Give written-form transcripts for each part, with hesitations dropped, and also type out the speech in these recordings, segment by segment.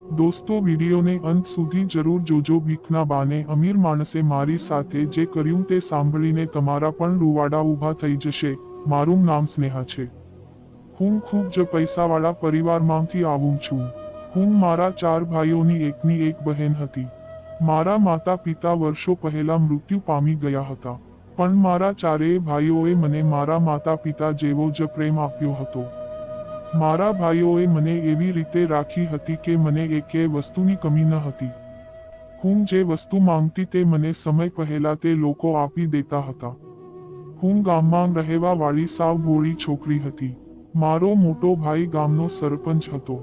દોસ્તો, વિડીયોને અંત સુધી જરૂર જોજો. ભીખના બાને અમીર માણસે મારી સાથે જે કર્યું તે સાંભળીને તમારા પણ રૂવાડા ઊભા થઈ જશે. મારું નામ સ્નેહા છે. હું ખૂબ જ પૈસાવાળા પરિવારમાંથી આવું છું. હું મારા 4 ભાઈઓની એકની એક બહેન હતી. મારા માતા પિતા વર્ષો પહેલા મૃત્યુ પામી ગયા હતા. પણ મારા ચારેય ભાઈઓએ મને મારા માતા પિતા જેવો જ પ્રેમ આપ્યો હતો. મારા ભાઈઓએ મને એવી રીતે રાખી હતી કે મને એકેય વસ્તુની કમી ન હતી. હું જે વસ્તુ માંગતી તે મને સમય પહેલા તે લોકો આપી દેતા હતા. હું ગામમાં રહેવા વાળી સાવ ભોળી છોકરી હતી. મારો મોટો ભાઈ ગામનો સરપંચ હતો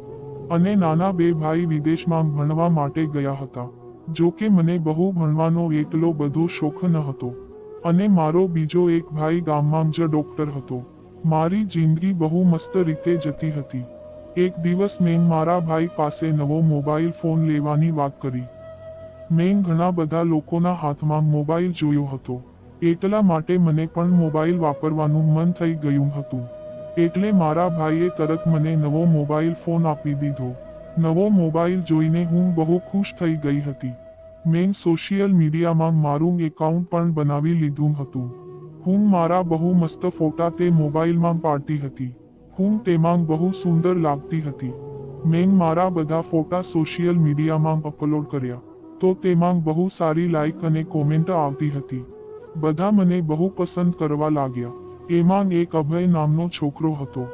અને નાના 2 ભાઈ વિદેશમાં ભણવા માટે ગયા હતા. જો કે મને બહુ ભણવાનો એટલો બધો શોખ ન હતો અને મારો બીજો એક ભાઈ ગામમાં જ ડોક્ટર હતો. મારી જિંદગી બહુ મસ્ત રીતે જતી હતી. એક દિવસ મેં મારા ભાઈ પાસે નવો મોબાઈલ ફોન લેવાની વાત કરી. મેં ઘણા બધા લોકોના હાથમાં મોબાઈલ જોયો હતો. એટલા માટે મને પણ મોબાઈલ વાપરવાનું મન થઈ ગયું હતું. એટલે મારા ભાઈએ તરત મને નવો મોબાઈલ ફોન આપી દીધો. નવો મોબાઈલ જોઈને હું બહુ ખુશ થઈ ગઈ હતી. મેં સોશિયલ મીડિયામાં મારું એકાઉન્ટ પણ બનાવી લીધું હતું. હું મારા બહુ મસ્ત ફોટા તે મોબાઈલમાં પાડતી હતી. હું તેમાં બહુ સુંદર લાગતી હતી. મેં મારા બધા ફોટા સોશિયલ મીડિયામાં અપલોડ કર્યા તો તેમાં બહુ સારી લાઈક અને કોમેન્ટ આવતી હતી. બધા મને બહુ પસંદ કરવા લાગ્યા. એમાં એક અભય નામનો છોકરો હતો.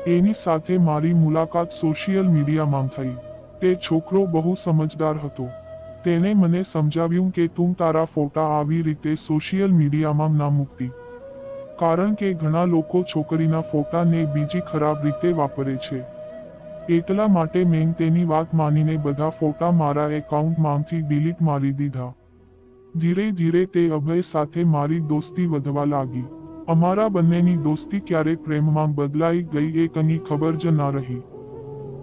એની સાથે મારી મુલાકાત સોશિયલ મીડિયામાં થઈ. તે છોકરો બહુ સમજદાર હતો. તેણે મને સમજાવ્યું કે તું તારા ફોટા આવી રીતે સોશિયલ મીડિયામાં ના મૂકતી. કારણ કે ઘણા લોકો છોકરીના ફોટાને બીજી ખરાબ રીતે વાપરે છે. એટલા માટે મેં તેની વાત માનીને બધા ફોટા મારા એકાઉન્ટમાંથી ડિલીટ મારી દીધા. ધીરે ધીરે તે અભય સાથે મારી દોસ્તી વધવા લાગી. અમારા બંનેની દોસ્તી ક્યારે પ્રેમમાં બદલાઈ ગઈ એ કની ખબર જ ના રહી.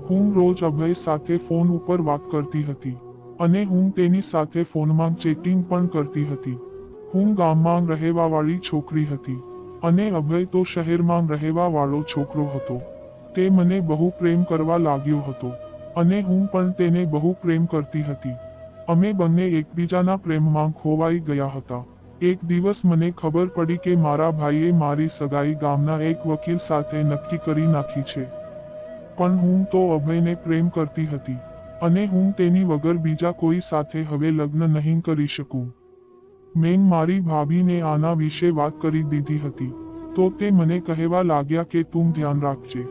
હું રોજ અભય સાથે ફોન ઉપર વાત કરતી હતી અને હું તેની સાથે ફોનમાં ચેટિંગ પણ કરતી હતી. હું ગામમાં રહેવાવાળી છોકરી હતી અને અભય તો શહેરમાં રહેવાવાળો છોકરો હતો. તે મને બહુ પ્રેમ કરવા લાગ્યો હતો અને હું પણ તેને બહુ પ્રેમ કરતી હતી. અમે બંને એકબીજાના પ્રેમમાં ખોવાઈ ગયા હતા. એક દિવસ મને ખબર પડી કે મારા ભાઈએ મારી સગાઈ ગામના એક વકીલ સાથે નક્કી કરી નાખી છે. પણ હું તો અભયને પ્રેમ કરતી હતી અને હું તેની વગર બીજા કોઈ સાથે હવે લગ્ન નહીં કરી શકું. મેં મારી ભાભીને આના વિશે વાત કરી દીધી હતી તો તે મને કહેવા લાગ્યા કે તું ધ્યાન રાખજે.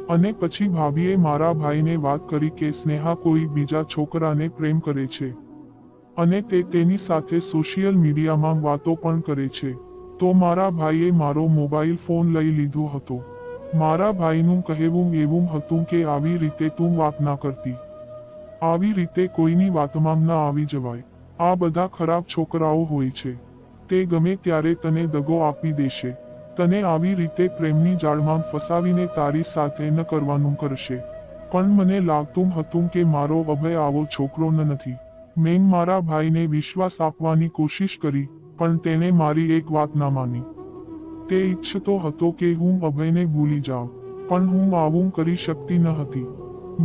અને પછી ભાભીએ મારા ભાઈને વાત કરી કે સ્નેહા કોઈ બીજા છોકરાને પ્રેમ કરે છે અને તે તેની સાથે સોશિયલ મીડિયામાં વાતો પણ કરે છે. તો મારા ભાઈએ મારો મોબાઈલ ફોન લઈ લીધો હતો. મારા ભાઈનું કહેવું એવું હતું કે આવી રીતે તું વાત ના કરતી. આવી રીતે કોઈની વાતમાં ના આવી જવાય. આ બધા ખરાબ છોકરાઓ હોય છે. તે ગમે ત્યારે તને દગો આપી દેશે. તને આવી રીતે પ્રેમની જાળમાં ફસાવીને તારી સાથે ન કરવાનું કરશે. પણ મને લાગતું હતું કે મારો અભય આવો છોકરો નથી. મેં મારા ભાઈને વિશ્વાસ આપવાની કોશિશ કરી પણ તેણે મારી એક વાત ના માની. તે ઈચ્છતો હતો કે હું અભયને ભૂલી જાઉં પણ હું આવું કરી શકતી ન હતી.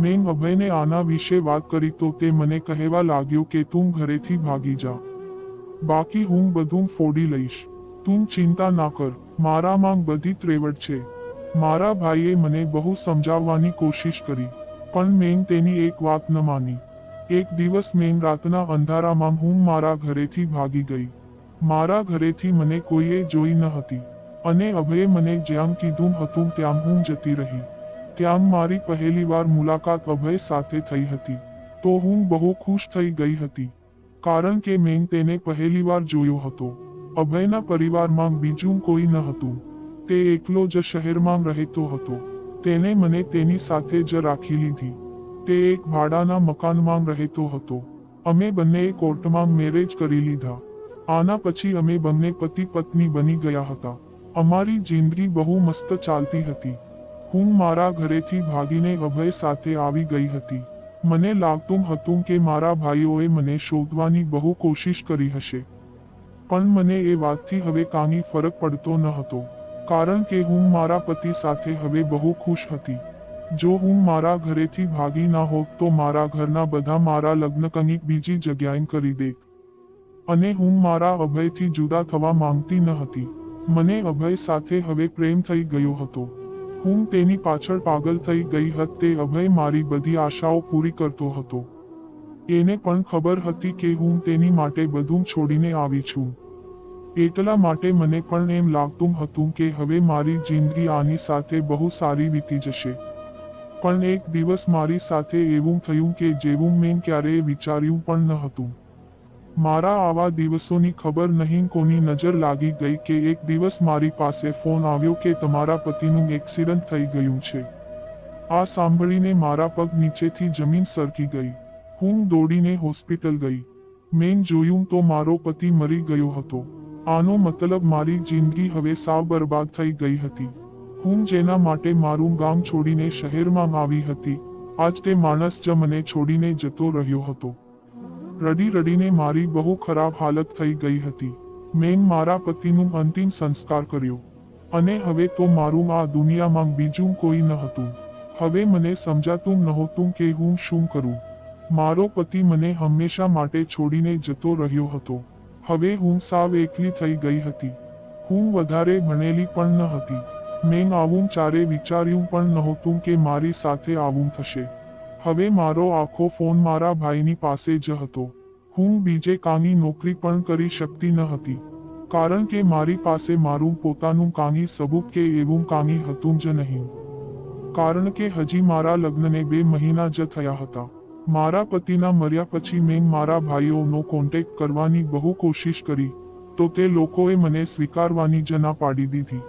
મેં અભયને આના વિશે વાત કરી તો તે મને કહેવા લાગ્યો કે તું ઘરેથી ભાગી જા. બાકી હું બધું ફોડી લઈશ. તું ચિંતા ના કર. મારામાં બધી ત્રેવડ છે. મારા ભાઈએ મને બહુ સમજાવવાની કોશિશ કરી પણ મેં તેની એક વાત ન માની. એક દિવસ મેં રાતના અંધારામાં હું મારા ઘરેથી ભાગી ગઈ. મારા ઘરેથી મને કોઈએ જોઈ ન હતી અને અભયે મને જ્યાં કીધું હતું ત્યાં હું જતી રહી. ત્યાં મારી પહેલીવાર મુલાકાત અભય સાથે થઈ હતી તો હું બહુ ખુશ થઈ ગઈ હતી કારણ કે મેં તેને પહેલીવાર જોયો હતો. અભયના પરિવારમાં બીજું કોઈ ન હતું. તે એકલો જ શહેરમાં રહેતો હતો. તેને મને તેની સાથે જ રાખી લીધી. તે એક ભાડાના મકાનમાં રહેતો હતો. અમે બંનેએ કોર્ટમાં મેરેજ કરી લીધા. આના પછી અમે બંને પતિ પત્ની બની ગયા હતા. અમારી જિંદગી બહુ મસ્ત ચાલતી હતી. હું મારા ઘરેથી ભાગીને અભય સાથે આવી ગઈ હતી. મને લાગતું હતું કે મારા ભાઈઓએ મને શોધવાની બહુ કોશિશ કરી હશે પણ મને એ વાતથી હવે કાંઈ ફરક પડતો ન હતો કારણ કે હું મારા પતિ સાથે હવે બહુ ખુશ હતી. જો હું મારા ઘરેથી ભાગી ના હોત તો મારા ઘરના બધા મારા લગ્ન કંઈક બીજી જગ્યાએ કરી દેત. અને હું મારા અભયથી જુદા થવા માંગતી ન હતી. મને અભય સાથે હવે પ્રેમ થઈ ગયો હતો. હું તેની પાછળ પાગલ થઈ ગઈ હતી. તે અભય મારી બધી આશાઓ પૂરી કરતો હતો. એને પણ ખબર હતી કે હું તેની માટે બધું છોડીને આવી છું. એટલા માટે મને પણ એમ લાગતું હતું કે હવે મારી જિંદગી આની સાથે બહુ સારી વીતી જશે. પણ એક દિવસ મારી સાથે એવું થયું કે જેવું મેં ક્યારેય વિચાર્યું પણ ન હતું. મારા આવા દિવસોની ખબર નહીં કોની નજર લાગી ગઈ કે એક દિવસ મારી પાસે ફોન આવ્યો કે તમારા પતિનું એક્સિડન્ટ થઈ ગયું છે. આ સાંભળીને મારા પગ નીચેથી જમીન સરકી ગઈ. હું દોડીને હોસ્પિટલ ગઈ. મેં જોયું તો મારો પતિ મરી ગયો હતો. આનો મતલબ મારી જિંદગી હવે સાવ બરબાદ થઈ ગઈ હતી. હું જેના માટે મારું ગામ છોડીને શહેરમાં આવી હતી, આજ તે માણસ જ મને છોડીને જતો રહ્યો હતો. રડી રડીને મારી બહુ ખરાબ હાલત થઈ ગઈ હતી. મેં મારા પતિનું અંતિમ સંસ્કાર કર્યો. અને હવે તો મારું આ દુનિયામાં બીજું કોઈ ન હતું. હવે મને સમજાતું નહોતું કે હું શું કરું. મારો પતિ મને હંમેશા માટે છોડીને જતો રહ્યો હતો. હવે હું સાવ એકલી થઈ ગઈ હતી. હું વધારે ભણેલી પણ ન હતી. મેં આવું ચારે વિચાર્યું પણ નહોતું કે મારી સાથે આવું થશે. હવે મારો આખો ફોન મારા ભાઈની પાસે જ હતો. હું બીજે કાંઈ નોકરી પણ કરી શકતી ન હતી. કારણ કે મારી પાસે મારું પોતાનું કાંઈ સબૂત કે એવું કાંઈ હતું જ નહીં. કારણ કે હજી મારા લગ્નને 2 મહિના જ થયા હતા. મારા પતિના મર્યા પછી મેં મારા ભાઈઓનો કોન્ટેક્ટ કરવાની બહુ કોશિશ કરી, તો તે લોકોએ મને સ્વીકારવાની જ ના પાડી દીધી.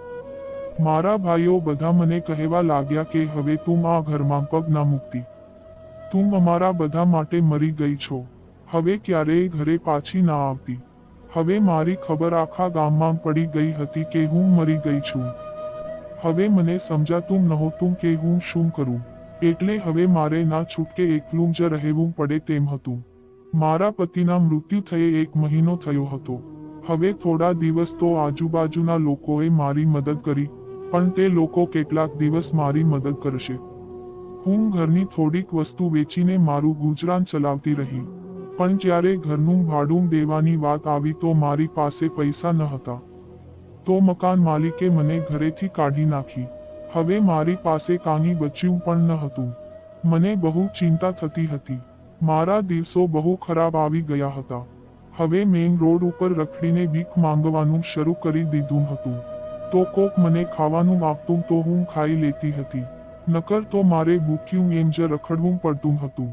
મારા ભાઈઓ બધા મને કહેવા લાગ્યા કે હવે તું આ ઘરમાં પગ ના મૂકતી. તું અમારા બધા માટે મરી ગઈ છો. હવે ક્યારેય ઘરે પાછી ના આવતી. હવે મારી ખબર આખા ગામમાં પડી ગઈ હતી કે હું મરી ગઈ છું. હવે મને સમજાતું નહોતું કે હું શું કરું. એટલે હવે મારે ના છૂટકે એકલું જ રહેવું પડે તેમ હતું. મારા પતિના મૃત્યુ થયે 1 મહિનો થયો હતો. હવે થોડા દિવસ તો આજુબાજુના લોકોએ મારી મદદ કરી, પણ તે લોકો કેટલાક દિવસ મારી મદદ કરશે. હું ઘરની થોડીક વસ્તુ વેચીને મારું ગુજરાન ચલાવતી રહી. પણ જ્યારે ઘરનું ભાડું દેવાની વાત આવી તો મારી પાસે પૈસા ન હતા. તો મકાન માલિકે મને ઘરેથી કાઢી નાખી. હવે મારી પાસે કાંઈ બચ્યું પણ ન હતું. મને બહુ ચિંતા થતી હતી. મારા દિવસો બહુ ખરાબ આવી ગયા હતા. હવે મેઇન રોડ ઉપર રખડીને ભીખ માંગવાનું શરૂ કરી દીધું હતું. તો કોક મને ખાવાનું આપતું તો હું ખાઈ લેતી હતી. નકર તો મારે ભૂખ્યું એમ જ રખડવું પડતું હતું.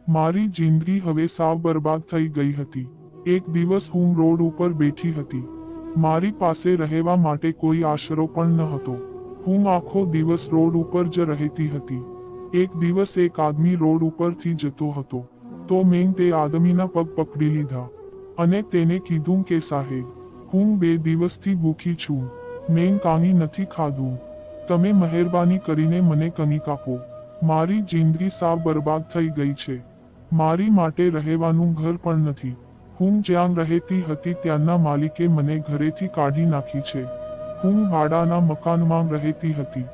મારી જિંદગી હવે સાવ બરબાદ થઈ ગઈ હતી. એક દિવસ હું રોડ ઉપર બેઠી હતી. મારી પાસે રહેવા માટે કોઈ આશરો પણ ન હતો. હું આખો દિવસ રોડ ઉપર જ રહેતી હતી. એક દિવસ એક આદમી રોડ ઉપરથી જતો હતો. તો મેં તે આદમીના પગ પકડી લીધા. અને તેને કીધું કે સાહેબ, હું 2 દિવસથી ભૂખી છું. મેં કાંઈ નથી ખાધું. તમે મહેરબાની કરીને મને કંઈક આપો. મારી જિંદગી સાવ બરબાદ થઈ ગઈ છે. મારી માટે રહેવાનું ઘર પણ નથી. હું જ્યાં રહેતી હતી ત્યાંના માલિકે મને ઘરેથી કાઢી નાખી છે. હું ભાડાના મકાનમાં રહેતી હતી.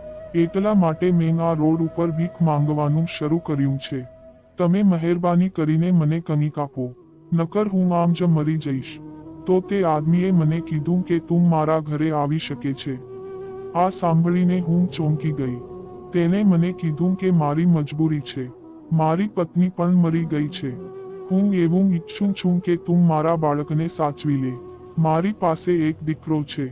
એટલા માટે મેં આ રોડ ઉપર ભીખ માંગવાનું શરૂ કર્યું છે. તમે મહેરબાની કરીને મને કંઈક આપો. નકર હું આમ જ મરી જઈશ. તો તે આદમીએ મને કીધું કે તું મારા ઘરે આવી શકે છે. આ સાંભળીને હું ચોંકી ગઈ. તેને મને કીધું કે મારી મજબૂરી છે. મારી પત્ની પણ મરી ગઈ છે. હું એવું ઈચ્છું છું કે તું મારા બાળકને સાચવી લે. મારી પાસે એક દીકરો છે.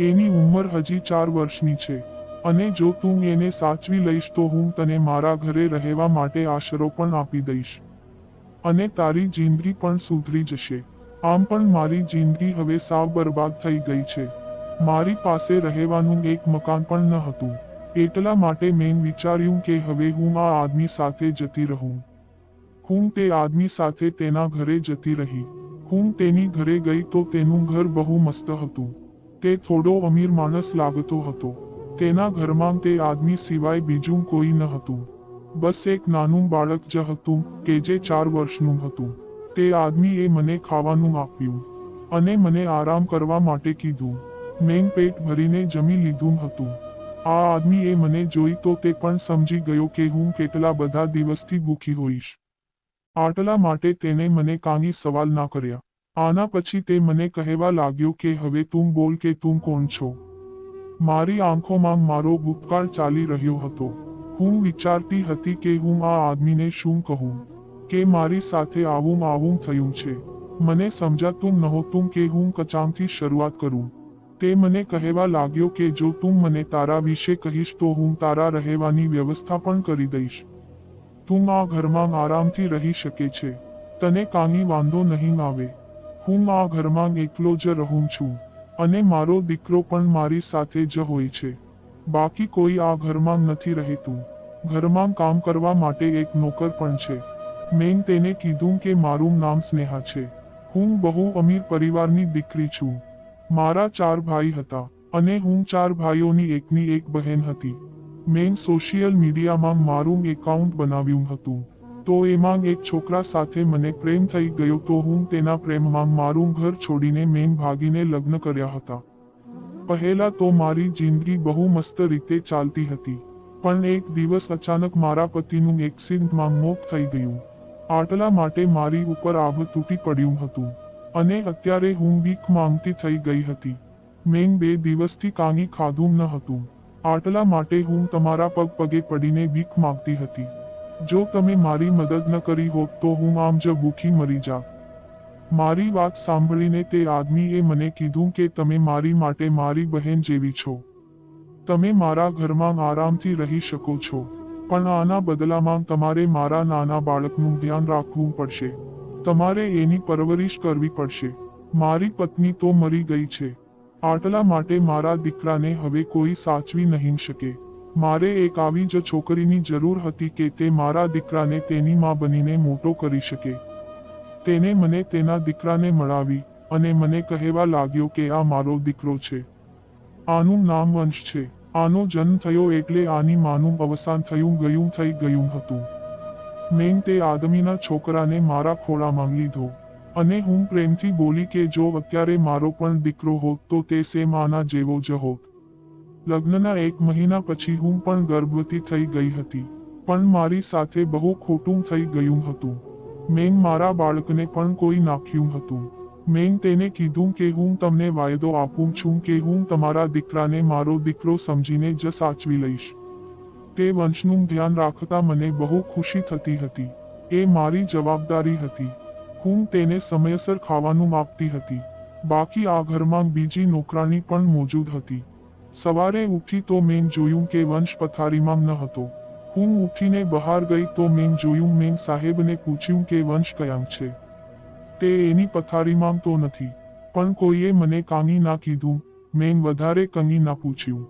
એની ઉંમર હજી 4 વર્ષની છે. અને જો તું એને સાચવી લઈશ તો હું તને મારા ઘરે રહેવા માટે આશરો પણ આપી દઈશ. અને તારી જિંદગી પણ સુધરી જશે. આમ પણ મારી જિંદગી હવે સાવ બરબાદ થઈ ગઈ છે. મારી પાસે રહેવાનું એક મકાન પણ ન હતું. એટલા માટે મેં વિચાર્યું કે હવે હું આ આદમી સાથે જતી રહું. હું તે આદમી સાથે તેના ઘરે જતી રહી. હું તેની ઘરે ગઈ તો તેનું ઘર બહુ મસ્ત હતું. તે થોડો અમીર માણસ લાગતો હતો. તેના ઘરમાં તે આદમી સિવાય બીજું કોઈ ન હતું. બસ એક નાનું બાળક જ હતું કે જે 4 વર્ષનું હતું. તે આદમીએ મને ખાવાનું આપ્યું. અને મને આરામ કરવા માટે કીધું. મેં પેટ ભરીને જમી લીધું હતું. આ આદમીએ મને જોઈ તો તે પણ સમજી ગયો કે હું કેટલા બધા દિવસથી ભૂખી હોઈશ. આટલા માટે તેને મને કાંઈ સવાલ ના કર્યા. આના પછી તે મને કહેવા લાગ્યો કે હવે તું બોલ કે તું કોણ છો. મારી આંખોમાં મારો ભૂતકાળ ચાલી રહ્યો હતો. હું વિચારતી હતી કે હું આ આદમીને શું કહું, કે મારી સાથે આવું થયું છે. મને સમજાતું નહોતું કે હું કચામથી શરૂઆત કરું. તે મને કહેવા લાગ્યો કે જો તું મને તારા વિશે કહીશ તો હું તારા રહેવાની વ્યવસ્થા પણ કરી દઈશ. તું આ ઘરમાં આરામથી રહી શકે છે. તને કાંઈ વાંધો નહીં આવે. હું આ ઘરમાં એકલો જ રહું છું અને મારો દીકરો પણ મારી સાથે જ હોય છે. બાકી કોઈ આ ઘરમાં નથી રહેતું. ઘરમાં કામ કરવા માટે એક નોકર પણ છે. મેં તેને કીધું કે મારું નામ સ્નેહા છે. હું બહુ અમીર પરિવારની દીકરી છું. મારા 4 ભાઈ હતા અને હું 4 ભાઈઓની એકની એક બહેન હતી. મેં સોશિયલ મીડિયામાં મારું એકાઉન્ટ બનાવ્યું હતું. તો એમાં એક છોકરા સાથે મને પ્રેમ થઈ ગયો તો હું તેના પ્રેમમાં મારું ઘર છોડીને મેં ભાગીને લગ્ન કર્યા હતા. પહેલા તો મારી જિંદગી બહુ મસ્ત રીતે ચાલતી હતી. પણ એક દિવસ અચાનક મારા પતિનું એક્સિડન્ટમાં મોત થઈ ગયું. આટલા માટે મારી ઉપર આભ તૂટી પડ્યું હતું અને અત્યારે હું ભીખ માંગતી થઈ ગઈ હતી. મેં 2 દિવસથી કાંઈ ખાધું ન હતું. આટલા માટે હું તમારા પગે પડીને ભીખ માંગતી હતી. જો તમે મારી મદદ ન કરી હોત તો હું આમ જ ભૂખી મરી જાત. મારી વાત સાંભળીને તે આદમીએ મને કીધું કે તમે મારી માટે મારી બહેન જેવી છો. તમે મારા ઘરમાં આરામથી રહી શકો છો. પણ આના બદલામાં તમારે મારા નાના બાળકનું ધ્યાન રાખવું પડશે. તમારે એની પરવરિશ કરવી પડશે. મારી પત્ની તો મરી ગઈ છે. આટલા માટે મારા દીકરાને હવે કોઈ સાચવી નહીં શકે. મારે એક આવી જ છોકરીની જરૂર હતી કે તે મારા દીકરાને તેની માં બનીને મોટો કરી શકે. તેને મને તેના દીકરાને મળાવી અને મને કહેવા લાગ્યો કે આ મારો દીકરો છે. આનું નામ વંશ છે. આનો જન્મ થયો એટલે આની માનું અવસાન થઈ ગયું હતું. મેં તે આદમીના છોકરાને મારા ખોળામાં લીધો અને હું પ્રેમથી બોલી કે જો અત્યારે મારો પણ દીકરો હોત તો તે સેમ આના જેવો જ હોત. લગ્નના 1 મહિના પછી હું પણ ગર્ભવતી થઈ ગઈ હતી. પણ મારી સાથે બહુ ખોટું થઈ ગયું હતું. મેં મારા બાળકને પણ કોઈ નાખ્યું હતું. મેં તેને કીધું કે હું તમને વાયદો આપું છું કે હું તમારા દીકરાને મારો દીકરો સમજીને જ સાચવી લઈશ. તે વંશનું ધ્યાન રાખતા મને બહુ ખુશી થતી હતી. એ મારી જવાબદારી હતી. હું તેને સમયસર ખાવાનું આપતી હતી. બાકી આ ઘરમાં બીજી નોકરાણી પણ મોજૂદ હતી. સવારે ઉઠી તો મેં જોયું કે વંશ પથારીમાં ન હતો. હું ઉઠીને બહાર ગઈ તો મેં જોયું. મેં સાહેબને પૂછ્યું કે વંશ ક્યાં છે. તે એની પથારીમાં તો નથી. પણ કોઈએ મને કાંઈ ના કીધું. મેં વધારે કંઈ ના પૂછ્યું.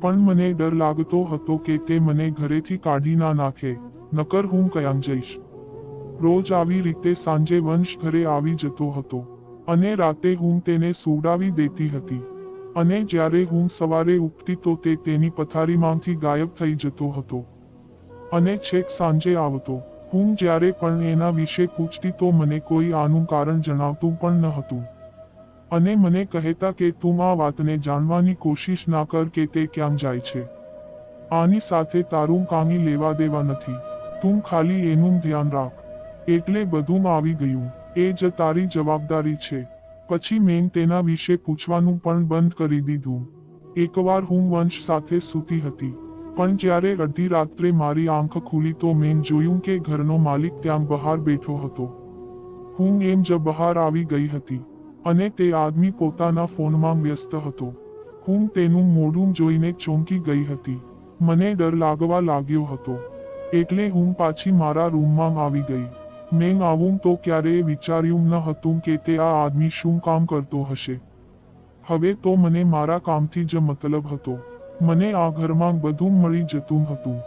પણ મને ડર લાગતો હતો કે તે મને ઘરેથી કાઢી ના નાખે, નકર હું ક્યાં જઈશ. રોજ આવી રીતે સાંજે વંશ ઘરે આવી જતો હતો અને રાતે હું તેને સુવડાવી દેતી હતી. અને જ્યારે હું સવારે ઉઠતી તો તે તેની પથારીમાંથી ગાયબ થઈ જતો હતો અને છેક સાંજે આવતો. હું જ્યારે પણ એના વિશે પૂછતી તો મને કોઈ આનું કારણ જણાવતું પણ ન હતું. અને મને કહેતા કે તું આ વાતને જાણવાની કોશિશ ના કર કે તે ક્યાં જાય છે. આની સાથે તારું કાંઈ લેવા દેવા નથી. તું ખાલી એનું ધ્યાન રાખ. એટલે બધું આવી ગયું. એ જ તારી જવાબદારી છે. પછી મેં તેના વિશે પૂછવાનું પણ બંધ કરી દીધું. એકવાર હું વંશ સાથે સૂતી હતી. પણ જ્યારે અડધી રાત્રે મારી આંખ ખુલી તો મેં જોયું કે ઘરનો માલિક ત્યાં બહાર બેઠો હતો. હું એમ જ બહાર આવી ગઈ હતી અને તે આદમી પોતાના ફોનમાં વ્યસ્ત હતો. હું તેનું મોઢું જોઈને ચોંકી ગઈ હતી. મને ડર લાગવા લાગ્યો હતો. એટલે હું પાછી મારા રૂમમાં આવી ગઈ. મેં આવું તો ક્યારેય વિચાર્યું ન હતું કે તે આ આદમી શું કામ કરતો હશે. હવે તો મને મારા કામથી જ મતલબ હતો. મને આ ઘરમાં બધું મળી જતું હતું.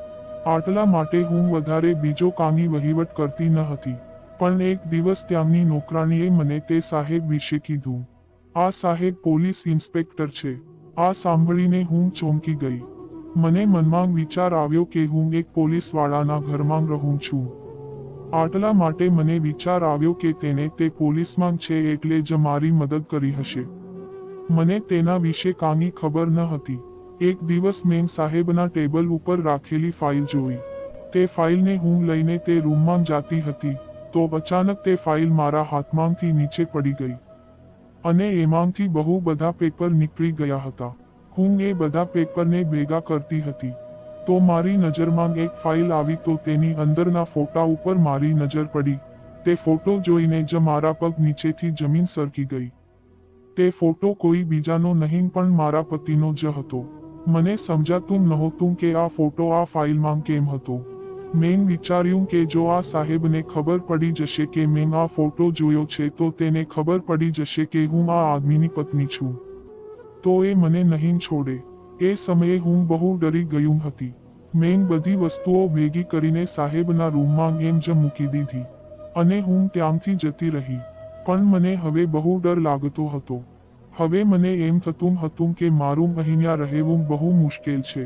આટલા માટે હું વધારે બીજો કામી વહીવટ કરતી ન હતી. પણ એક દિવસ ત્યાંની નોકરાણીએ મને તે સાહેબ વિશે કીધું. આ સાહેબ પોલીસ ઇન્સ્પેક્ટર છે. આ સાંભળીને હું ચોંકી ગઈ. મને મનમાં વિચાર આવ્યો કે હું એક પોલીસવાળાના ઘરમાં રહું છું. આટલા માટે મને વિચાર આવ્યો કે તેને તે પોલીસમાં છે એટલે જ મારી મદદ કરી હશે. મને તેના વિશે કાંઈ ખબર ન હતી. એક દિવસ મેમ સાહેબના ટેબલ ઉપર રાખેલી ફાઇલ જોઈ. તે ફાઇલને હું લઈને તે રૂમમાં જાતી હતી તો અચાનક તે ફાઇલ મારા હાથમાંથી નીચે પડી ગઈ અને એમાંથી બહુ બધા પેપર નીકળી ગયા હતા. હું એ બધા પેપરને ભેગા કરતી હતી તો મારી નજરમાં એક ફાઇલ આવી તો તેની અંદરના ફોટા ઉપર મારી નજર પડી. તે ફોટો જોઈને જ મારા પગ નીચેથી જમીન સરકી ગઈ. તે ફોટો કોઈ બીજાનો નહીં પણ મારા પતિનો જ હતો. મને સમજાતું નહોતું કે આ ફોટો આ ફાઇલમાં કેમ હતો. મેં વિચાર્યું કે જો આ સાહેબને ખબર પડી જશે કે મેં આ ફોટો જોયો છે તો તેને ખબર પડી જશે કે હું આ આદમીની પત્ની છું તો એ મને નહીં છોડે. એ સમયે હું બહુ ડરી ગયું હતી. મેં બધી વસ્તુઓ ભેગી કરીને સાહેબના રૂમમાં એમ જ મૂકી દીધી અને હું ત્યાંથી જતી રહી. પણ મને હવે બહુ ડર લાગતો હતો. હવે મને એમ થતું હતું કે મારું અહીંયા રહેવું બહુ મુશ્કેલ છે.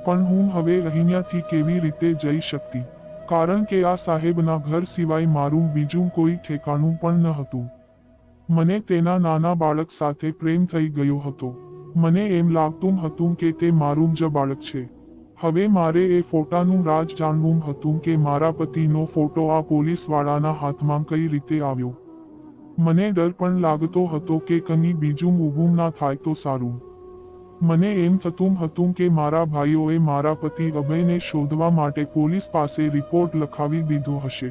પણ હું હવે અહીંયાથી કેવી રીતે જઈ શકતી? કારણ કે આ સાહેબના ઘર સિવાય મારું બીજું કોઈ ઠેકાણું પણ ન હતું. મને તેના નાના બાળક સાથે પ્રેમ થઈ ગયો હતો. મને એમ લાગતું હતું કે તે મારું જ બાળક છે. હવે મારે એ ફોટાનું રાજ જાણવું હતું કે મારા પતિનો ફોટો આ પોલીસવાળાના હાથમાં કઈ રીતે આવ્યો. મને ડર પણ લાગતો હતો કે કંઈ બીજું ઊભું ના થાય તો સારું. મને એમ થતું હતું કે મારા ભાઈઓએ મારા પતિ અભયને શોધવા માટે પોલીસ પાસે રિપોર્ટ લખાવી દીધો હશે.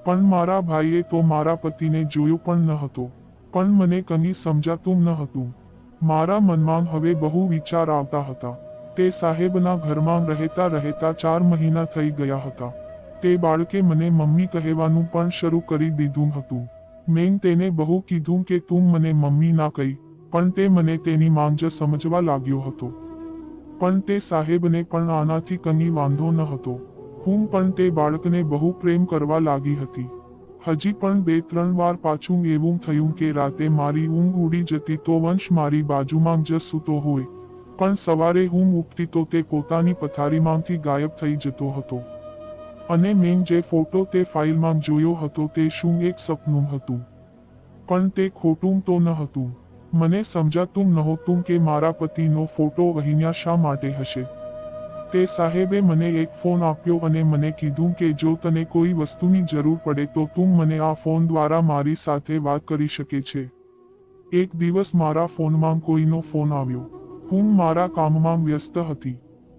પણ મારા ભાઈએ તો મારા પતિને જોયો પણ ન હતો. પણ મને કંઈ સમજાતું ન હતું. મારા મનમાં હવે બહુ વિચાર આવતા હતા. તે સાહેબના ઘરમાં રહેતા રહેતા 4 મહિના થઈ ગયા હતા. તે બાળકે મને મમ્મી કહેવાનું પણ શરૂ કરી દીધું હતું. મેં તેને બહુ કીધું કે તું મને મમ્મી ના કહી, પણ તે મને તેની માંગ જ સમજવા લાગ્યો હતો. પણ તે સાહેબને પણ આનાથી કંઈ વાંધો ન હતો. હું પણ તે બાળકને બહુ પ્રેમ કરવા લાગી હતી. હજી પણ 2-3 વાર પાછું એવું થયું કે રાતે મારી ઊંઘ ઉડી જતી તો વંશ મારી બાજુમાં જ સૂતો હોય. પણ સવારે હું ઉઠતી તો તે પોતાની પથારીમાંથી ગાયબ થઈ જતો હતો. અને મેં જે ફોટો તે ફાઇલમાં જોયો હતો તે શું એક સપનું હતું? પણ તે ખોટું તો ન હતું. મને સમજાતું નહોતું કે મારા પતિનો ફોટો અહીંયા શા માટે હશે. તે સાહેબે મને એક ફોન આપ્યો અને મને કીધું કે જો તને કોઈ વસ્તુની જરૂર પડે તો તું મને આ ફોન દ્વારા મારી સાથે વાત કરી શકે છે. એક દિવસ મારા ફોનમાં કોઈનો ફોન આવ્યો. હું મારા કામમાં વ્યસ્ત હતી.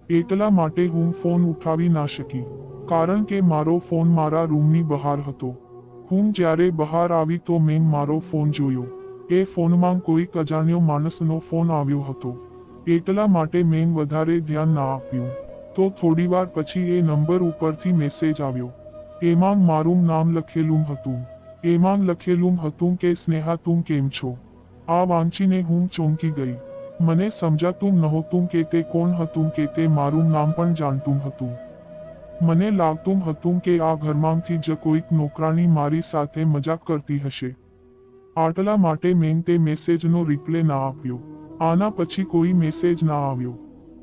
એટલા માટે હું ફોન ઉઠાવી ના શકી. કારણ કે મારો ફોન મારા રૂમની બહાર હતો. હું જ્યારે બહાર આવી તો મેં મારો ફોન જોયો. એ ફોનમાં કોઈક અજાણ્યો માણસનો ફોન આવ્યો હતો. એટલા માટે મેં વધારે ધ્યાન ના આપ્યું. તો થોડીવાર પછી એ નંબર ઉપરથી મેસેજ આવ્યો. એમાં મારું નામ લખેલું હતું. એમાં લખેલું હતું કે સ્નેહા તું કેમ છો? આ વાંચીને હું ચોંકી ગઈ. મને સમજાતું નહોતું કે તે કોણ હતું કે તે મારું નામ પણ જાણતું હતું. મને લાગતું હતું કે આ ઘરમાંથી જ કોઈક નોકરાણી મારી સાથે મજાક કરતી હશે. આટલા માટે મેં તે મેસેજનો રિપ્લે ના આપ્યો. આના પછી કોઈ મેસેજ ના આવ્યો.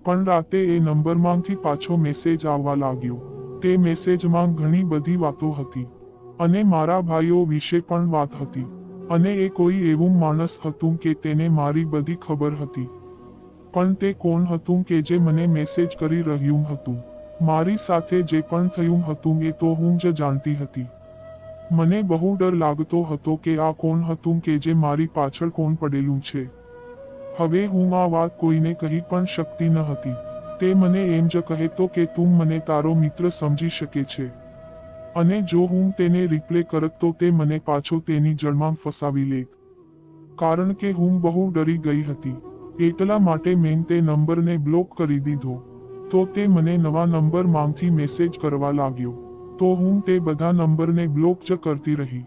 પણ રાતે એ નંબરમાંથી પાછો મેસેજ આવવા લાગ્યો. તે મેસેજમાં ઘણી બધી વાતો હતી. અને મારા ભાઈઓ વિશે પણ વાત હતી. અને એ કોઈ એવું માણસ હતું કે તેને મારી બધી ખબર હતી. પણ તે કોણ હતું કે જે મને મેસેજ કરી રહ્યું હતું? મારી સાથે જે પણ થયું હતું એ તો હું જ જાણતી હતી. મને બહુ ડર લાગતો હતો કે આ કોણ હતું કે જે મારી પાછળ કોણ પડેલું છે. હવે હું આ વાત કોઈને કહી પણ શકતી ન હતી. તે મને એમ જ કહેતો કે તું મને તારો મિત્ર સમજી શકે છે. અને જો હું તેને રિપ્લે કરત તો તે મને પાછો તેની જળમાં ફસાવી લેત. કારણ કે હું બહુ ડરી ગઈ હતી. એટલા માટે મેં તે નંબરને બ્લોક કરી દીધો. તો તે મને નવા નંબરમાંથી મેસેજ કરવા લાગ્યો. તો હું તે બધા નંબરને બ્લોક જ કરતી રહી.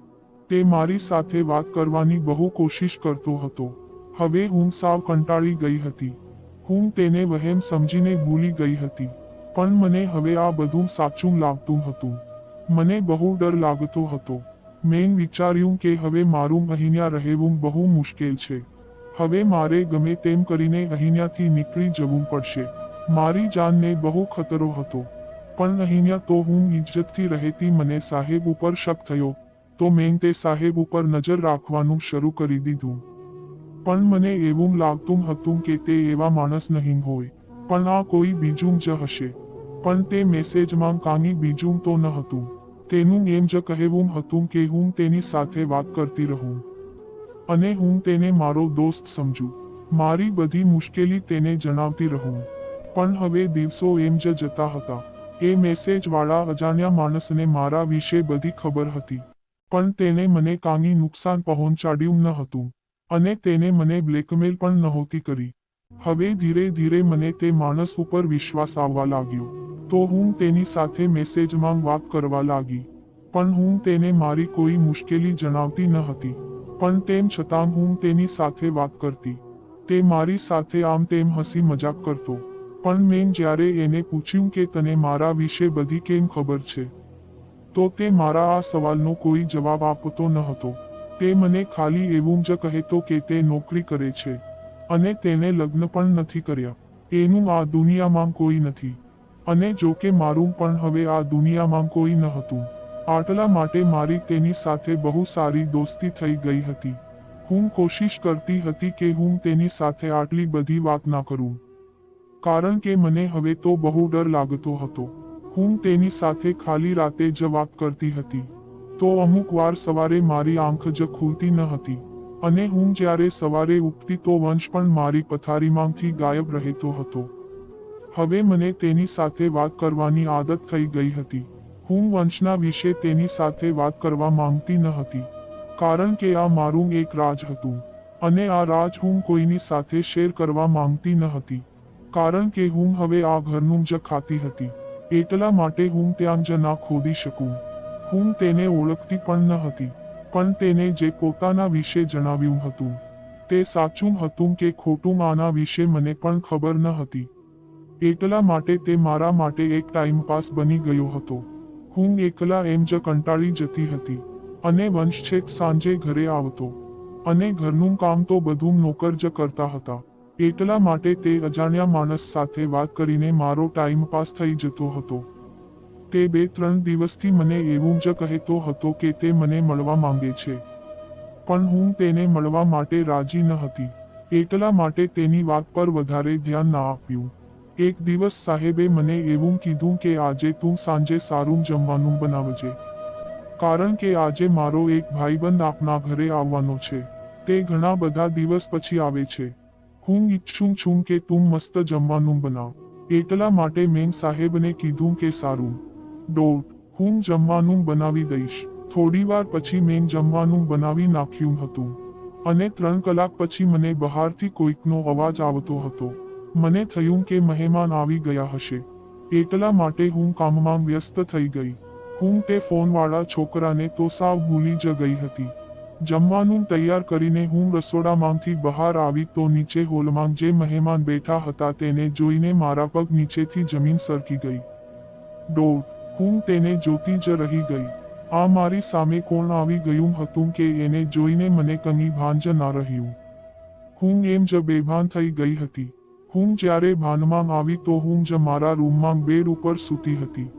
તે મારી સાથે વાત કરવાની બહુ કોશિશ કરતો હતો. હવે હું સાવ કંટાળી ગઈ હતી. હું તેને વહેમ સમજીને ભૂલી ગઈ હતી. પણ મને હવે આ બધું સાચું લાગતું હતું. મને બહુ ડર લાગતો હતો. મેં વિચાર્યું કે હવે મારું અહીંયા રહેવું બહુ મુશ્કેલ છે. હવે મારે ગમે તેમ કરીને અહીંયાથી નીકળી જવું પડશે. મારી જાનને બહુ ખતરો હતો. પણ અહીંયા તો હું ઇજ્જતથી રહેતી. મને સાહેબ ઉપર શક થયો તો મેં તે સાહેબ ઉપર નજર રાખવાનું શરૂ કરી દીધું. પણ મને એવું લાગતું હતું કે તે એવા માણસ નહીં હોય, પણ આ કોઈ બીજું જ હશે. પણ તે મેસેજમાં કાંઈ બીજું તો ન હતું. તેનું એમ જ કહેવું હતું કે હું તેની સાથે વાત કરતી રહું અને હું તેને મારો દોસ્ત સમજું, મારી બધી મુશ્કેલી તેને જણાવતી રહું. પણ હવે દિવસો એમ જ જતા હતા. એ મેસેજ વાળા અજાણ્યા માણસને મારા વિશે બધી ખબર હતી, પણ તેને મને કાંઈ નુકસાન પહોંચાડ્યું ન હતું અને તેને મને બ્લેકમેલ પણ નહોતી કરી. હવે ધીરે ધીરે મને તે માણસ ઉપર વિશ્વાસ આવવા લાગ્યો, તો હું તેની સાથે મેસેજમાં વાત કરવા લાગી. પણ હું તેને મારી કોઈ મુશ્કેલી જણાવતી ન હતી, પણ તેમ છતાં હું તેની સાથે વાત કરતી. તે મારી સાથે આમ તેમ હસી મજાક કરતો. પણ મેં જ્યારે એને પૂછ્યું કે તને મારા વિશે બધી કેમ ખબર છે, તો તે મારા આ સવાલનો કોઈ જવાબ આપતો ન હતો. તે મને ખાલી એવું જ કહેતો કે તે નોકરી કરે છે અને તેને લગ્ન પણ નથી કર્યા. એનું આ દુનિયામાં કોઈ નથી, અને જો કે મારું પણ હવે આ દુનિયામાં કોઈ ન હતું. આટલા માટે મારી તેની સાથે બહુ સારી દોસ્તી થઈ ગઈ હતી. હું કોશિશ કરતી હતી કે હું તેની સાથે આટલી બધી વાત ના કરું, કારણ કે મને હવે તો બહુ ડર લાગતો હતો. હું તેની સાથે ખાલી રાતે જ વાત કરતી હતી, તો અમુક વાર સવારે મારી આંખ જ ખુલતી ન હતી, અને હું જ્યારે સવારે ઉઠતી તો વંશ પણ મારી પથારીમાંથી ગાયબ રહેતો હતો. હવે મને તેની સાથે વાત કરવાની આદત થઈ ગઈ હતી. હું વંશના વિશે તેની સાથે વાત કરવા માંગતી ન હતી, કારણ કે આ મારું એક રાજ હતું, અને આ રાજ હું કોઈની સાથે શેર કરવા માંગતી ન હતી, કારણ કે હું હવે આ ઘરનું જ ખાતી હતી. એટલા માટે હું ત્યાં જ ના ખોદી શકું. હું તેને ઓળખતી પણ ન હતી, પણ તેને જે પોતાના વિશે જણાવ્યું હતું, તે સાચું હતું કે ખોટું આના વિશે મને પણ ખબર ન હતી. એટલા માટે તે મારા માટે એક ટાઈમપાસ બની ગયો હતો. હું એકલા એમ જ કંટાળી જતી હતી, અને વંશ છેક સાંજે ઘરે આવતો, અને ઘરનું કામ તો બધું નોકર જ કરતા હતા. એટલા માટે તે અજાણ્યા માણસ સાથે વાત કરીને મારો ટાઈમ પાસ થઈ જતો હતો. તે 2-3 દિવસથી મને એવું જ કહેતો હતો કે તે મને મળવા માંગે છે, પણ હું તેને મળવા માટે રાજી ન હતી. એટલા માટે તેની વાત પર વધારે ધ્યાન ના આપ્યું. એક દિવસ સાહેબે મને એવું કીધું કે આજે તું સાંજે સારું જમવાનું બનાવજે, કારણ કે આજે મારો એક ભાઈબંધ આપના ઘરે આવવાનો છે. તે ઘણા બધા દિવસ પછી આવે છે. હું ઈચ્છું છું કે તું મસ્ત જમવાનું બનાવ. એટલા માટે મેં સાહેબને કીધું કે સારું, હું જમવાનું બનાવી દઈશ. થોડીવાર પછી મેં જમવાનું બનાવી નાખ્યું હતું, અને 3 કલાક પછી મને બહારથી કોઈકનો અવાજ આવતો હતો. મને થયું કે મહેમાન આવી ગયા હશે. એટલા માટે હું કામમાં વ્યસ્ત થઈ ગઈ. હું તે ફોનવાળા છોકરાને તો સાવ ભૂલી જ ગઈ હતી. જમવાનું તૈયાર કરીને હું રસોડામાંથી બહાર આવી તો નીચે હોલમાં જે મહેમાન બેઠા હતા તેને જોઈને મારા પગ નીચેથી જમીન સરકી ગઈ. હું તેને જોતી જ રહી ગઈ. આ મારી સામે કોણ આવી ગયું હતું કે એને જોઈને મને કંઈ ભાન જ ના રહ્યું. હું એમ જ બેભાન થઈ ગઈ હતી. હું જ્યારે ભાનમાં આવી તો હું જ મારા રૂમમાં બેડ ઉપર સૂતી હતી.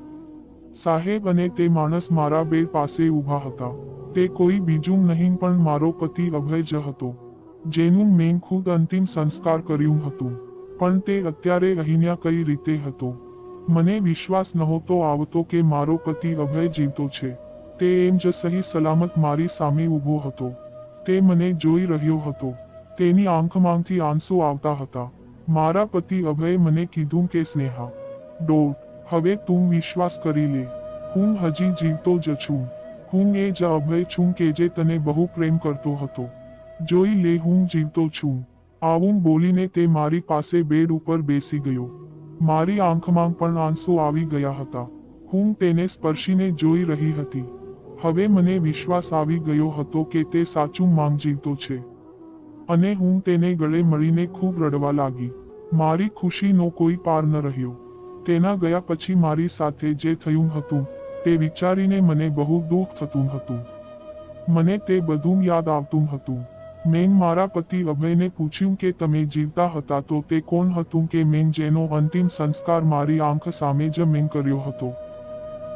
સાહેબ અને તે માણસ મારા બેડ પાસે ઊભા હતા. તે કોઈ બીજું નહીં પણ મારો પતિ અભય જ હતો, જેનું મેં ખુદ અંતિમ સંસ્કાર કર્યું હતું. પણ તે અત્યારે અહીંયા કઈ રીતે હતો? મને વિશ્વાસ નહોતો આવતો કે મારો પતિ અભય જીવતો છે. તે એમ જ સહી સલામત મારી સામે ઊભો હતો. તે મને જોઈ રહ્યો હતો. તેની આંખમાંથી આંસુ આવતા હતા. મારા પતિ અભયે મને કીધું કે સ્નેહા, હવે તું વિશ્વાસ કરી લે. હું હજી જીવતો જ છું. હું એ જ અભય છું કે જે તને બહુ પ્રેમ કરતો હતો. જોઈ લે હું જીવતો છું. આવું બોલીને તે મારી પાસે બેડ ઉપર બેસી ગયો. મારી આંખમાં પણ આંસુ આવી ગયા હતા. હું તેને સ્પર્શીને જોઈ રહી હતી. હવે મને વિશ્વાસ આવી ગયો હતો કે તે સાચું માંગ જીવતો છે. અને હું તેને ગળે મળીને ખૂબ રડવા લાગી. મારી ખુશીનો કોઈ પાર ન રહ્યો. તેના ગયા પછી મારી સાથે જે થયું હતું, તે વિચારીને મને બહુ દુઃખ થતું હતું. મને તે બધું યાદ આવતું હતું. મેં મારા પતિ અભયને પૂછ્યું કે તમે જીવતા હતા તો તે કોણ હતું કે મેં જેનો અંતિમ સંસ્કાર મારી આંખ સામે જ મેં કર્યો હતો.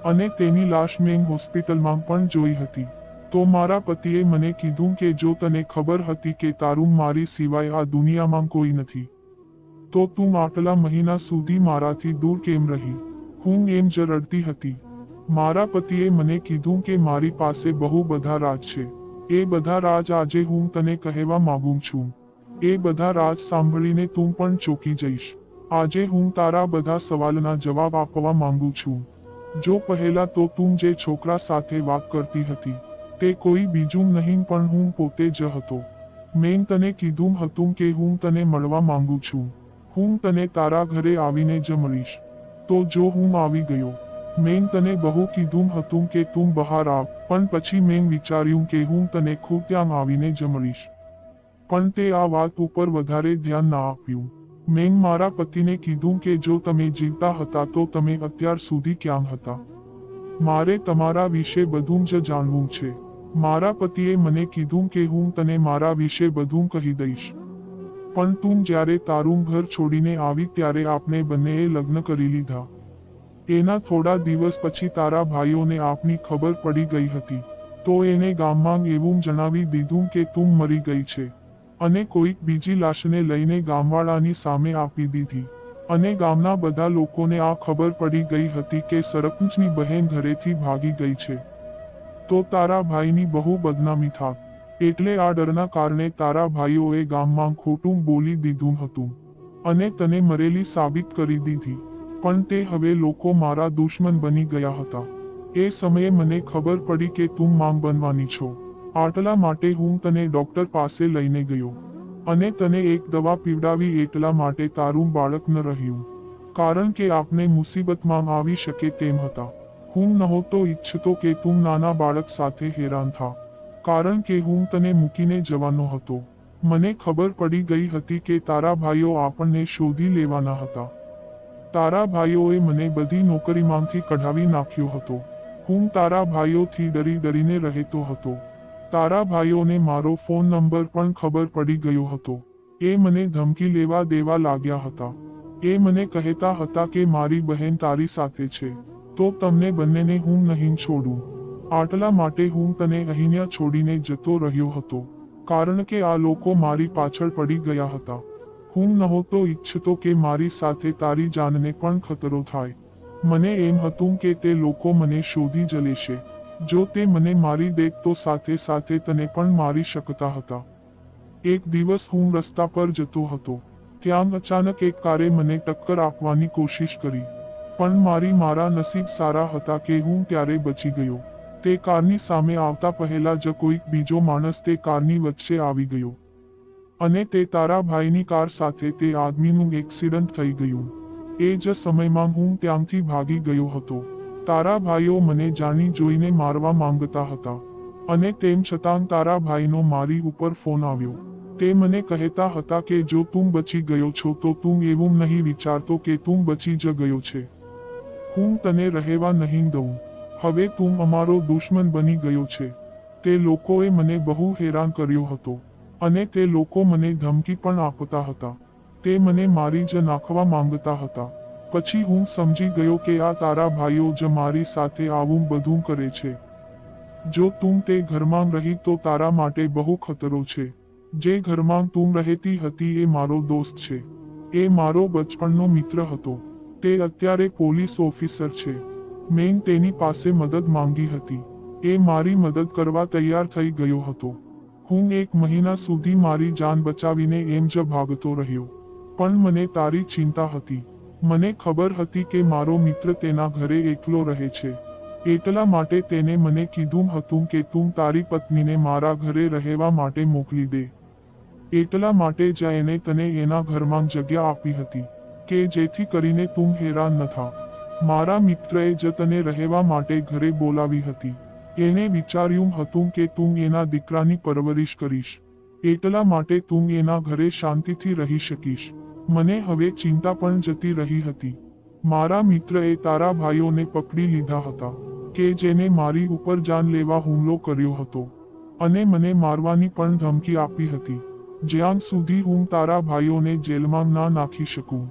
અને તેની લાશ મેં હોસ્પિટલમાં પણ જોઈ હતી. તો મારા પતિએ મને કીધું કે જો તને ખબર હતી કે તારું મારી સિવાય આ દુનિયામાં કોઈ નથી, તો તું આટલા મહિના સુધી મારાથી દૂર કેમ રહી? હું એમ જ રડતી હતી. મારા પતિએ મને કીધું કે મારી પાસે બહુ બધા રાજ છે. એ બધા રાજ આજે હું તને કહેવા માંગુ છું. એ બધા રાજ સાંભળીને તું પણ ચોંકી જઈશ. આજે હું તારા બધા સવાલના જવાબ આપવા માંગુ છું. જો પહેલા તો તું જે છોકરા સાથે વાત કરતી હતી, તે કોઈ બીજું નહીં પણ હું પોતે જ હતો. મેં તને કીધું હતું કે હું તને મળવા માંગુ છું. હું તને તારા ઘરે આવીને જ મળીશ. તો જો હું આવી ગયો. મેં તને બહુ કીધું હતું કે તું બહાર આવ, પણ પછી મેં વિચાર્યું કે હું તને ખુદ ત્યાં આવીને જ મળીશ. પણ તે આ વાત ઉપર વધારે ધ્યાન ના આપ્યું. મેં મારા પતિને કીધું કે જો તમે જીવતા હતા તો તમે અત્યાર સુધી ક્યાં હતા? મારે તમારા વિશે બધું જ જાણવું છે. મારા પતિએ મને કીધું કે હું તને મારા વિશે બધું કહી દઈશ. પણ તું જ્યારે તારું ઘર છોડીને આવી ત્યારે આપણે બંનેએ લગ્ન કરી લીધા. એના થોડા દિવસ પછી તારા ભાઈઓને આપની ખબર પડી ગઈ હતી. તો એને ગામમાં એવું જણાવી દીધું કે તું મરી ગઈ છે. અને કોઈક બીજી લાશને લઈને ગામવાળાની સામે આપી દીધી. અને ગામના બધા લોકોને આ ખબર પડી ગઈ હતી કે સરપંચની બહેન ઘરેથી ભાગી ગઈ છે. તો તારા ભાઈની બહુ બદનામી થાત. એટલે આ ડરના કારણે તારા ભાઈઓએ ગામમાં ખોટું બોલી દીધું હતું. અને તને મરેલી સાબિત કરી દીધી. પણ તે હવે લોકો મારા દુશ્મન બની ગયા હતા. એ સમયે મને ખબર પડી કે તું માંગ બનવાની છો. આટલા માટે હું તને ડોક્ટર પાસે લઈને ગયો. અને તને એક દવા પીવડાવી એટલા માટે તારું બાળક ન રહ્યું. કારણ કે આપને મુસીબતમાં આવી શકે તેમ હતા. હું નહોતો ઈચ્છતો કે તું નાના બાળક સાથે હેરાન થા. કારણ કે હું તને મૂકીને જવાનો હતો. મને ખબર પડી ગઈ હતી કે તારા ભાઈઓ આપણને શોધી લેવાના હતા. તારા ભાઈઓએ મને બધી નોકરીમાંથી કઢાવી નાખ્યો હતો. હું તારા ભાઈઓથી ડરીને રહેતો હતો. તારા ભાઈઓને મારો ફોન નંબર પણ ખબર પડી ગયો હતો. એ મને ધમકી લેવા દેવા લાગ્યા હતા. એ મને કહેતા હતા કે મારી બહેન તારી સાથે છે, તો તમને બંનેને હું નહીં છોડું. આટલા માટે હું તને અહીંયા છોડીને જતો રહ્યો હતો. કારણ કે આ લોકો મારી પાછળ પડી ગયા હતા. હું નહોતો ઈચ્છતો કે મારી સાથે તારી જાનને પણ ખતરો થાય. મને એમ હતું કે તે લોકો મને શોધી જ લેશે. જો તે મને મારી દે તો સાથે સાથે તને પણ મારી શકતા હતા. એક દિવસ હું રસ્તા પર જતો હતો. ત્યાં અચાનક એક કારે મને ટક્કર આપવાની કોશિશ કરી. પણ મારા નસીબ સારા હતા કે હું ત્યારે બચી ગયો. તે કારની સામે આવતા પહેલા જ કોઈક બીજો માણસ તે કારની વચ્ચે આવી ગયો. અને તે તારા ભાઈની કાર સાથે તે આદમીનું એક્સિડન્ટ થઈ ગયું. એ જ સમયમાં હું ત્યાંથી ભાગી ગયો હતો. તારા ભાઈઓ મને જાણી જોઈને મારવા માંગતા હતા. અને તેમ છતાં તારા ભાઈનો મારી ઉપર ફોન આવ્યો. તે મને કહેતા હતા કે જો તું બચી ગયો છો તો તું એવું નહીં વિચારતો કે તું બચી જ ગયો છે. હું તને રહેવા નહીં દઉં. હવે તું અમારો દુશ્મન બની ગયો છે. તે લોકોએ મને બહુ હેરાન કર્યો હતો. અને તે લોકો મને ધમકી પણ આપતા હતા. તે મને મારી જ નાખવા માંગતા હતા. પછી હું સમજી ગયો કે આ તારા ભાઈઓ જ મારી સાથે આવું બધું કરે છે. જો તું તે ઘરમાં રહી તો તારા માટે બહુ ખતરો છે. જે ઘરમાં તું રહેતી હતી એ મારો દોસ્ત છે. એ મારો બચપણનો મિત્ર હતો. તે અત્યારે પોલીસ ઓફિસર છે. મેં તેની પાસે મદદ માંગી હતી. એ મારી મદદ કરવા તૈયાર થઈ ગયો હતો. હું 1 મહિના સુધી મારી જાન બચાવીને એમ જ ભાગતો રહ્યો. પણ મને તારી ચિંતા હતી. મને ખબર હતી કે મારો મિત્ર તેના ઘરે એકલો રહે છે. એટલા માટે તેને મને કીધું હતું કે તું તારી પત્નીને મારા ઘરે રહેવા માટે મોકલી દે. એટલા માટે જ એણે તને એના ઘરમાં જગ્યા આપી હતી, કે જેથી કરીને તું હેરાન ન થા. મારા મિત્રએ જ તને રહેવા માટે ઘરે બોલાવી હતી. એને વિચાર્યું હતું કે તું એના દીકરાની પરવરિશ કરીશ. એટલા માટે તું એના ઘરે શાંતિથી રહી શકીશ. મને હવે ચિંતા પણ જતી રહી હતી. મારા મિત્રએ તારા ભાઈઓને પકડી લીધા હતા, કે જેને મારી ઉપર જાન લેવા હુમલો કર્યો હતો. અને મને મારવાની પણ ધમકી આપી હતી. જ્યાં સુધી હું તારા ભાઈઓને જેલમાં ના નાખી શકું,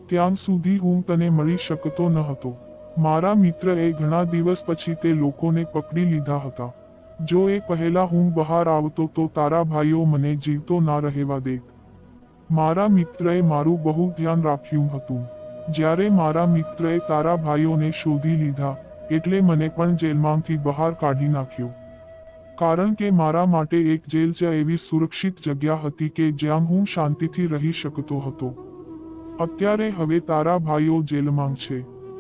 ત્યાં સુધી હું તને મળી શકતો ન હતો. મારા મિત્રએ ઘણા દિવસ પછી તે લોકોને પકડી લીધા હતા. જો એ પહેલા હું બહાર આવતો તો તારા ભાઈઓ મને જીવતો ના રહેવા દેત. મારા મિત્રએ મારું બહુ ધ્યાન રાખ્યું હતું. જ્યારે મારા મિત્રએ તારા ભાઈઓને શોધી લીધા, એટલે મને પણ જેલમાંથી બહાર કાઢી નાખ્યો. કારણ કે મારા માટે એક જેલ જ એવી સુરક્ષિત જગ્યા હતી કે જ્યાં હું શાંતિથી રહી શકતો હતો. અત્યારે હવે તારા ભાઈઓ જેલમાં છે,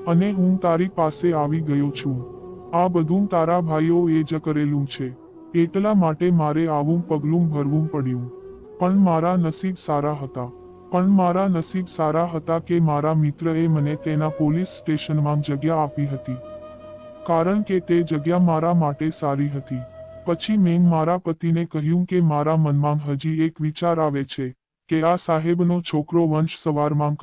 અને હું તારી પાસે આવી ગયો છું. આ બધું તારા ભાઈઓએ જ કરેલું છે. એટલા માટે મારે આવું પગલું ભરવું પડ્યું. પણ મારા નસીબ સારા હતા કે મારા મિત્રએ મને તેના પોલીસ સ્ટેશનમાં જગ્યા આપી હતી. કારણ કે તે જગ્યા મારા માટે સારી હતી. પછી મેં મારા પતિને કહ્યું કે મારા મનમાં હજી એક વિચાર આવે છે, કે આ સાહેબનો છોકરો વંશ સવારમાં